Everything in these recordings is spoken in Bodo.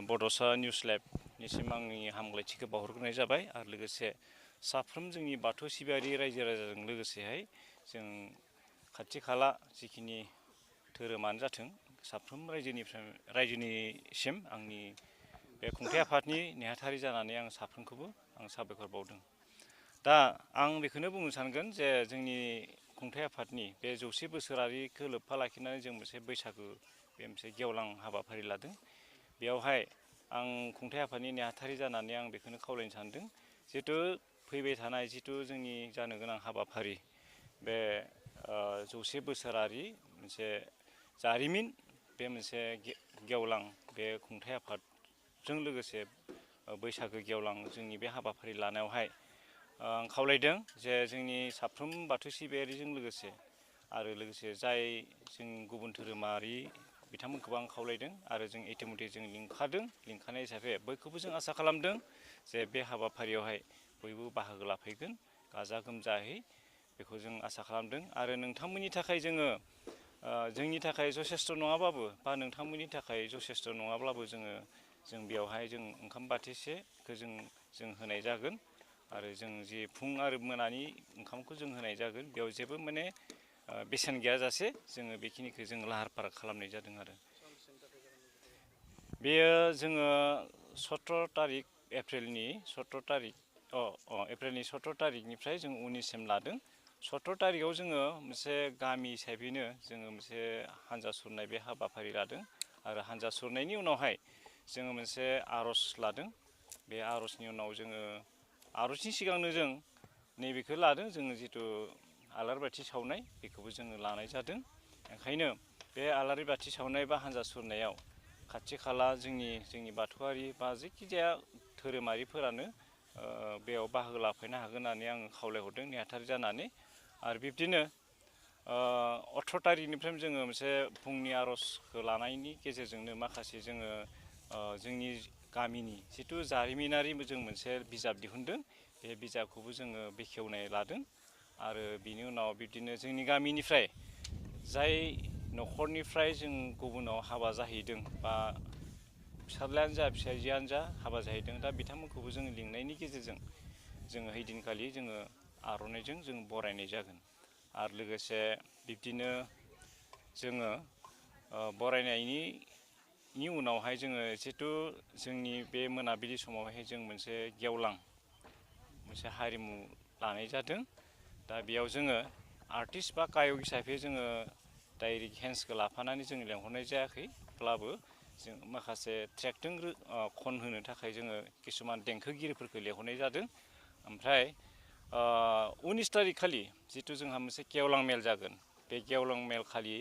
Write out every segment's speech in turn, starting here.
बड'सा निउस लाइभनिसिम आंनि हामलायथिखौ बावहरग्रोनाय जाबाय आरो लोगोसे साफ्रोम जोंनि बाथौ सिबियारि रायजो राजाजों लोगोसेहाय जों खाथि खाला जिखिनि धोरोमानो जाथों साफ्रोम रायजोनिसिम आंनि बे खुंथाइ आफादनि नेहाथारि जानानै आं साफ्रोमखौबो आं साबायखर बावदों। दा आं बेखौनो बुंनो सानगोन जे जोंनि खुंथाइ आफादनि बे 100 बोसोरारिखौ लोब्बा लाखिनानै जों मोनसे बैसागु बे मोनसे गेवलां हाबाफारि लादों। बेयावहाय आं खुंथाइ आफादनि नेहाथारि जानानै आं बेखौनो खावलायनो सानदों जिहेथु फैबाय थानाय जिथु जोंनि जानो गोनां हाबाफारि बे 100 बोसोरारि मोनसे जारिमिन बे मोनसे गेवलां बे खुंथाइ आफादजों लोगोसे बैसागो गेवलां जोंनि बे हाबाफारि लानायावहाय आं खावलायदों जे जोंनि साफ्रोम बाथौ सिबियारिजों लोगोसे आरो लोगोसे जाय जों गुबुन धोरोमारि बिथांमोनखौबो आं खावलायदों आरो जों इतिमধ্যे जों लिंखानाय हिसाबै बयखौबो जों आसा खालामदों जे बे हाबाफारियावहाय बयबो बाहागो लाफैगोन गाजा गोमजायै बेखौ जों आसा खालामदों आरो नोंथांमोननि थाखाय जोंनि थाखाय जथेस्थ' नङाबाबो बा नोंथांमोननि थाखाय जथेस्थ' नङाब्लाबो जों बेयावहाय जों ओंखाम बाथिसेखौ जों होनाय जागोन आरो जों जि फुं आरो मोनानि ओंखामखौ जों होनाय जागोन बेयाव जेबो माने बेसेन गैयाजासे जोङो बेखिनिखौ जों लाहार फाहार खालामनाय जादों आरो बेयो जोङो 17 तारिख एप्रिलनि 17 तारिखनिफ्राय जों 19सिम लादों। 17 तारिखआव जोङो मोनसे गामि हिसाबैनो जोङो मोनसे हान्जा सुरनाय बे हाबाफारि लादों आरो हान्जा सुरनायनि उनावहाय जोङो मोनसे आर'ज लादों। बे आर'जनि उनाव जोङो आर'जनि सिगांनो जों नैबेखौ लादों जोङो जिथु आलारि बाथि सावनाय बेखौबो जोङो लानाय जादों। ओंखायनो बे आलारि बाथि सावनाय बा हान्जा सुरनायाव खाथि खाला जोंनि बाथौआरि बा जायखिजाया धोरोमारिफोरानो बेयाव बाहागो लाफैनो हागोन होननानै आं खावलायहरदों नेहाथारि जानानै आरो बिब्दिनो 18 तारिखनिफ्राय जोङो मोनसे फुंनि आर'जखौ लानायनि गेजेरजोंनो माखासे जोङो जोंनि गामिनि जिथु जारिमिनारि जों मोनसे बिजाब दिहुनदों बे बिजाबखौबो जोङो बेखेवनाय लादों आरो बिनि उनाव बिब्दिनो जोंनि गामिनिफ्राय जाय न'खरनिफ्राय जों गुबुनाव हाबा जाहैदों बा फिसाज्लायानो जा फिसाजोआनो जा हाबा जाहैदों दा बिथांमोनखौबो जोङो लिंनायनि गेजेरजों जोङो हैदिनखालि जोङो आर'नाइजों जों बरायनाय जागोन आरो लोगोसे बिब्दिनो जोङो बरायनायनि उनावहाय जोङो जिहेथु जोंनि बे मोनाबिलि समावहाय जों मोनसे गेवलां मोनसे हारिमु लानाय जादों। दा बेयाव जोङो आर्टिस्ट बा गायक हिसाबै जोङो डाइरेक्ट हेन्सखौ लाफानानै जों लेंहरनाय जायाखैब्लाबो जों माखासे ट्रेकजों खन होनो थाखाय जोङो किसुमान देंखोगिरिफोरखौ लेंहरनाय जादों। ओमफ्राय 19 तारिख खालि जिथु जोंहा मोनसे गेवलां मेल जागोन बे गेवलां मेल खालि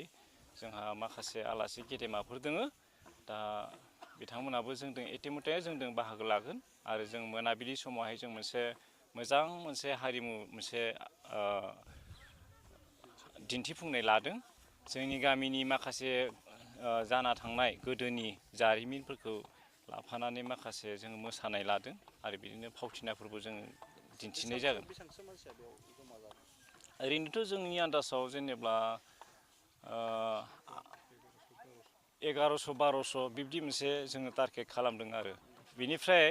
जोंहा माखासे आलासि गेदेमाफोर दोङो दा बिथांमोनाबो जोंजों इतिमধ্যे जोंजों बाहागो लागोन आरो जों मोनाबिलि समावहाय जों मोजां मोनसे हारिमु मोनसे दिन्थिफुंनाय लादों। जोंनि गामिनि माखासे जाना थांनाय गोदोनि जारिमिनफोरखौ लाफानानै माखासे जोङो मोसानाय लादों आरो बिदिनो फावथिनाफोरबो जोङो दिन्थिनाय जागोन। ओरैनोथ' जोंनि आन्दाजाव जेनेबा 1100-1200 बिब्दि मोनसे जोङो टारगेट खालामदों आरो बिनिफ्राय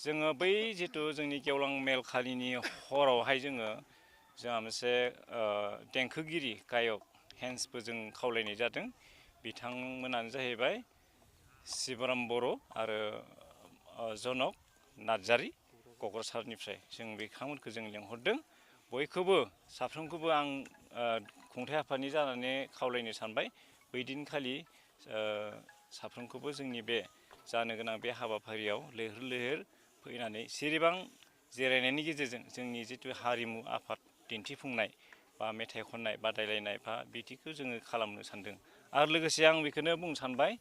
जोङो बै जिथु जोंनि गेवलां मेल खालिनि हरावहाय जोंहा मोनसे देंखोगिरि गायक हेन्सबो जों खावलायनाय जादों। बिथांमोनानो जाहैबाय शिबराम बर' आरो जनक नार्जारि क'क्राझारनिफ्राय जों बिथांमोनखौ जों लेंहरदों। बयखौबो साफ्रोमखौबो आं खुंथाइ आफादनि जानानै खावलायनो सानबाय बै दिनखालि साफ्रोमखौबो जोंनि बे जानो गोनां बे हाबाफारियाव लैहोर लैहोर फैनानै सिरिबां जिरायनायनि गेजेरजों जोंनि जिथु हारिमु आफाद दिन्थिफुंनाय बा मेथाइ खननाय बादायलायनाय बा बिदिखौ जोङो खालामनो सानदों आरो लोगोसे आं बेखौनो बुंनो सानबाय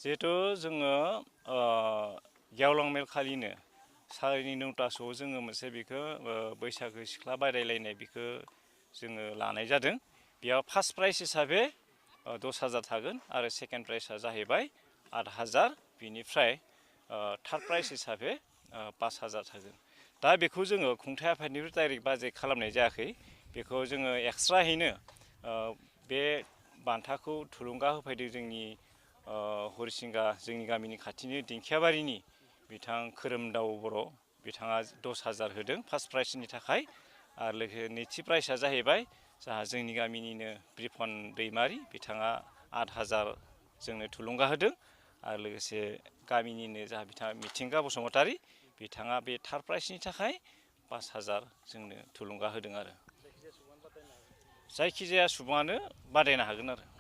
जिहेथु जोङो गेवलां मेल खालिनो 9:30सोआव जोङो मोनसे बेखौ बैसागो सिख्ला बादायलायनाय बेखौ जोङो लानाय जादों। बेयाव फार्स्ट प्राइज हिसाबै 10,000 थागोन आरो सेकेन्ड प्राइजआ जाहैबाय 8,000 बिनिफ्राय थार्ड प्राइज हिसाबै 5,000 थागोन। दा बेखौ जोङो खुंथाइ आफादनिफ्राय डाइरेक्ट बाजेट खालामनाय जायाखै बेखौ जोङो एक्सट्रायैनो बे बान्थाखौ थुलुंगा होफैदों जोंनि हरिसिंगा जोंनि गामिनि खाथिनि दिंखियाबारिनि बिथां खोरोमदाव बर' बिथाङा 10,000 होदों फार्स्ट प्राइजनि थाखाय आरो लोगोसे नैथि प्राइजआ जाहैबाय जोंहा जोंनि गामिनिनो बिरफन दैमारि बिथाङा 8,000 जोंनो थुलुंगा होदों आरो लोगोसे गामिनिनो जोंहा बिथाङा मिथिंगा बसुमतारी बिथाङा बे थार्ड प्राइजनि थाखाय 5,000 जोंनो थुलुंगा होदों आरो जायखिजाया सुबुङानो बादायनो हागोन आरो